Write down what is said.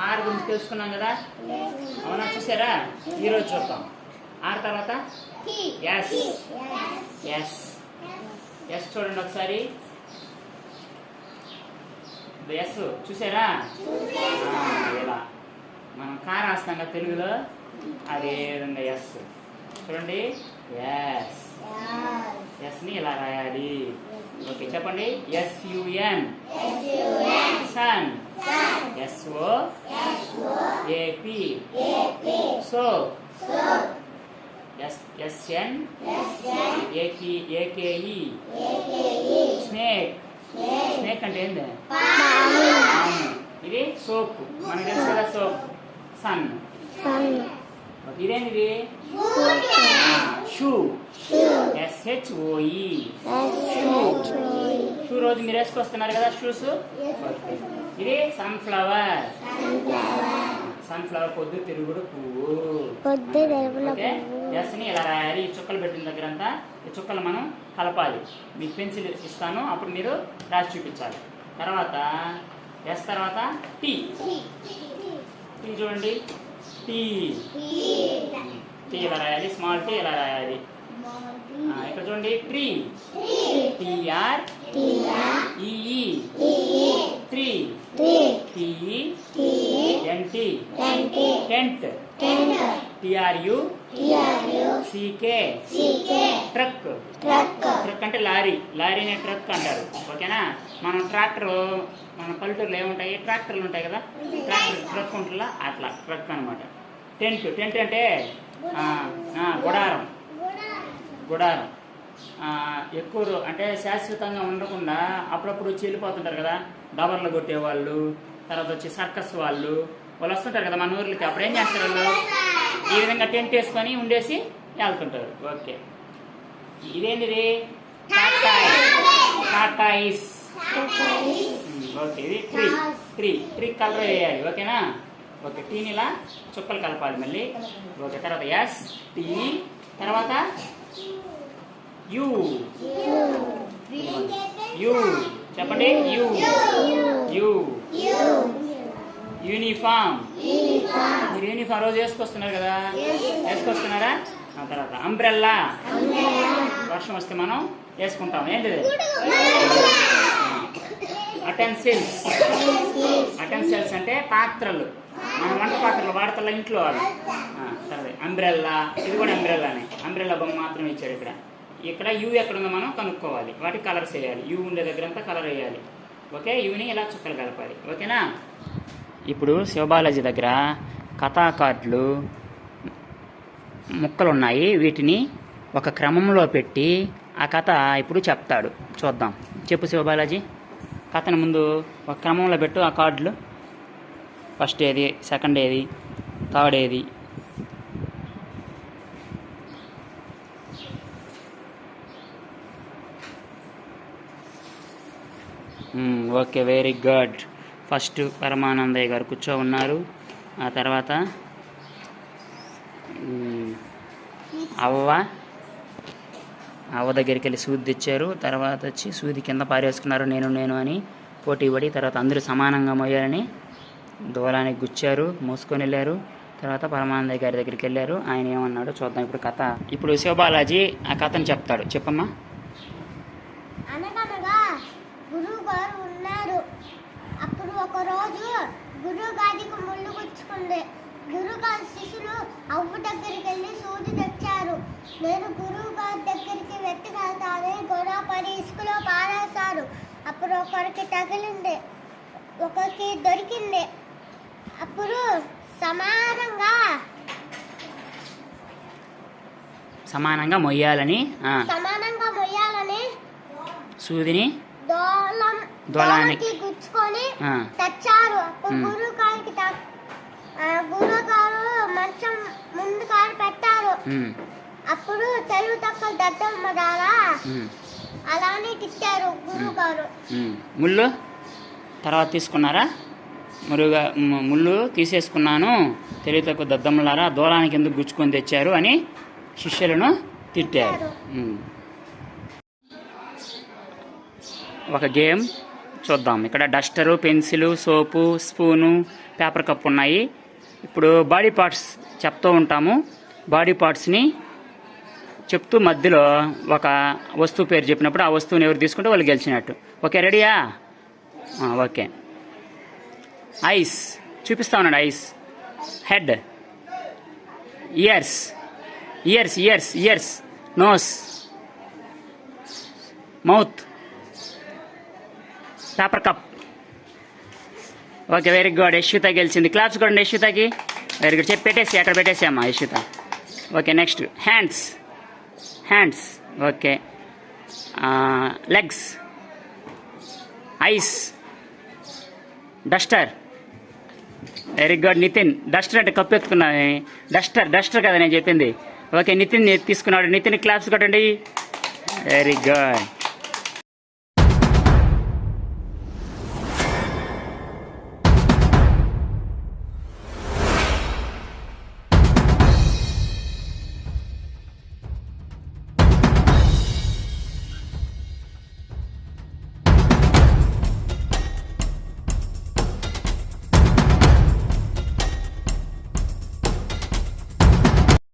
Are గురించి తెలుసుకున్నాం కదా, అవునా? చూసారా? ఈరోజు చూద్దాం. ఆర్ తర్వాత ఎస్. ఎస్ ఎస్ చూడండి ఒకసారి. ఎస్ చూసారా? ఇలా మనం కా రాస్తాం కదా తెలుగులో, అదే విధంగా ఎస్ చూడండి. ఎస్ ఎస్ని ఇలా రాయాలి. ఓకే చెప్పండి. SUN sun. SOAP so. SN AKE snake. Snake అంటే ఏంది? ఇది సోప్, మనకు తెలుసు కదా సోప్. సన్. ఇదేంటిది? షూ. SHOE shoe. రోజు మీరు వేసుకొస్తున్నారు కదా షూస్. ఇది సన్ఫ్లవర్. సన్ఫ్లవర్ పొద్దు తిరుగుడు పువ్వు. ఓకే ఎస్ని ఇలా రాయాలి. ఈ చుక్కలు పెట్టిన దగ్గర అంతా ఈ చుక్కలు మనం కలపాలి. మీకు పెన్సిల్ ఇస్తాను, అప్పుడు మీరు రాసి చూపించాలి. తర్వాత ఎస్ తర్వాత టీ. టీ చూడండి. టీ. టీ ఇలా రాయాలి. స్మాల్ టీ ఇలా రాయాలి. ఇక్కడ చూడండి. Tree. TREE tree. TENT tent. TRUCK truck. Truck అంటే లారీ. లారీనే ట్రక్ అంటారు. ఓకేనా? మనం ట్రాక్టర్, మన పల్లెటూరులో ఏముంటాయి? ట్రాక్టర్లు ఉంటాయి కదా, ట్రాక్టర్ ట్రక్ ఉంటుందా, అట్లా ట్రక్ అనమాట. టెంట్. టెంట్ అంటే గుడారం. గుడారం ఎక్కువ అంటే శాశ్వతంగా ఉండకుండా అప్పుడప్పుడు వచ్చి వెళ్ళిపోతుంటారు కదా, డబర్లు కొట్టేవాళ్ళు, తర్వాత వచ్చి సర్కస్ వాళ్ళు వస్తుంటారు కదా మన ఊర్లకి. అప్పుడు ఏం చేస్తారు వాళ్ళు? ఈ విధంగా టెంట్ వేసుకొని ఉండేసి వెళ్తుంటారు. ఓకే ఇదేంటిది? టాటాయిస్. ఓకే ఇది ట్రీ. ట్రీ కలర్ వేయాలి. ఓకేనా? ఓకే టీని ఇలా చుక్కలు కలపాలి మళ్ళీ. ఓకే తర్వాత ఎస్ టీ తర్వాత యూ. యూ చెప్పండి. You uniform. మీరు యూనిఫామ్ రోజు వేసుకొస్తున్నారు కదా, వేసుకొస్తున్నారా? ఆ తర్వాత అంబ్రెల్లా. వర్షం వస్తే మనం వేసుకుంటాం. ఏంటిది? అటెన్సిల్స్. అటెన్సిల్స్ అంటే పాత్రలు, మన వంట పాత్రలు వాడతల ఇంట్లో అవి. తర్వాత అంబ్రెల్లా. ఇది కూడా అంబ్రెల్లానే. అంబ్రెల్లా బొమ్మ మాత్రం ఇచ్చారు ఇక్కడ. ఇక్కడ యూ ఎక్కడుందో మనం కనుక్కోవాలి. వాటికి కలర్స్ వేయాలి. యూ ఉండే దగ్గర అంతా కలర్ వేయాలి. ఓకే యూని ఇలా చుక్కలు కలపాలి. ఓకేనా? ఇప్పుడు శివబాలాజీ దగ్గర కథా కార్డులు ముక్కలు ఉన్నాయి. వీటిని ఒక క్రమంలో పెట్టి ఆ కథ ఇప్పుడు చెప్తాడు. చూద్దాం. చెప్పు శివబాలాజీ. కథను ముందు ఒక క్రమంలో పెట్టు. ఆ కార్డులు ఫస్ట్ ఏది, సెకండ్ ఏది, థర్డ్ ఏది. Okay very good. First Paramanandayya గారు కూర్చో ఉన్నారు. ఆ తర్వాత అవ్వ దగ్గరికి వెళ్ళి సూది తెచ్చారు. తర్వాత వచ్చి సూది కింద పారేసుకున్నారు. నేను అని పోటీ పడి తర్వాత అందరూ సమానంగా మోయాలని దూలానికి గుచ్చారు, మోసుకొని వెళ్ళారు. తర్వాత పరమానందయ్య గారి దగ్గరికి వెళ్ళారు. ఆయన ఏమన్నాడో చూద్దాం ఇప్పుడు కథ. ఇప్పుడు శివబాలాజీ ఆ కథను చెప్తాడు. చెప్పమ్మా. గురువు గారు ఉన్నారు. అప్పుడు ఒక రోజు గురువు గారికి ముళ్ళు గుచ్చుకుంది. గురువు గారి శిష్యులు అవ్వ దగ్గరికి వెళ్ళి సూది తెచ్చారు. నేను గురువు గారి దగ్గరికి వెతుకెళ్తానే గొడవ పడి ఇసుకలో పారేశారు. అప్పుడు ఒకరికి తగిలింది, ఒకరికి దొరికింది. అప్పుడు సమానంగా మొయ్యాలని సూదిని దోలానికి గుచ్చుకొని తెచ్చారు. గురువు గారు మంచం ముందు కారు పెట్టారు. అప్పుడు తెలుగు తక్కువ దద్దమ్మ ద్వారా అలానే తిట్టారు గురువు గారు. ముళ్ళు తర్వాత తీసుకున్నారా? ముళ్ళు తీసేసుకున్నాను, తెలివి తక్కువ దద్దమ్మలారా, దూలానికి ఎందుకు గుచ్చుకొని తెచ్చారు అని శిష్యులను తిట్టారు. ఒక గేమ్ చూద్దాం. ఇక్కడ డస్టరు, పెన్సిలు, సోపు, స్పూను, పేపర్ కప్ ఉన్నాయి. ఇప్పుడు బాడీ పార్ట్స్ చెప్తూ ఉంటాము. బాడీ పార్ట్స్ని చెప్తూ మధ్యలో ఒక వస్తువు పేరు చెప్పినప్పుడు ఆ వస్తువుని ఎవరు తీసుకుంటే వాళ్ళు గెలిచినట్టు. ఓకే, రెడీయా? ఓకే. ఐస్ చూపిస్తా ఉన్నాడు. Eyes. Head, ears, ears ears ears nose, mouth, paper cup. Okay, very good. Yashwitha గెలిచింది. క్లాప్స్ కూడా యశ్వితకి. Very good. చెప్పి పెట్టేసి అక్కడ పెట్టేసామ్మా Yashwitha. Okay, next hands. Hands. Okay. Legs, eyes, duster. Very good Nitin. Duster అంటే కప్పు ఎత్తుకున్నా. డస్టర్ కదా నేను చెప్పింది. ఓకే, నితిన్ తీసుకున్నాడు. నితిన్ క్లాప్స్ కొట్టండి. Very good.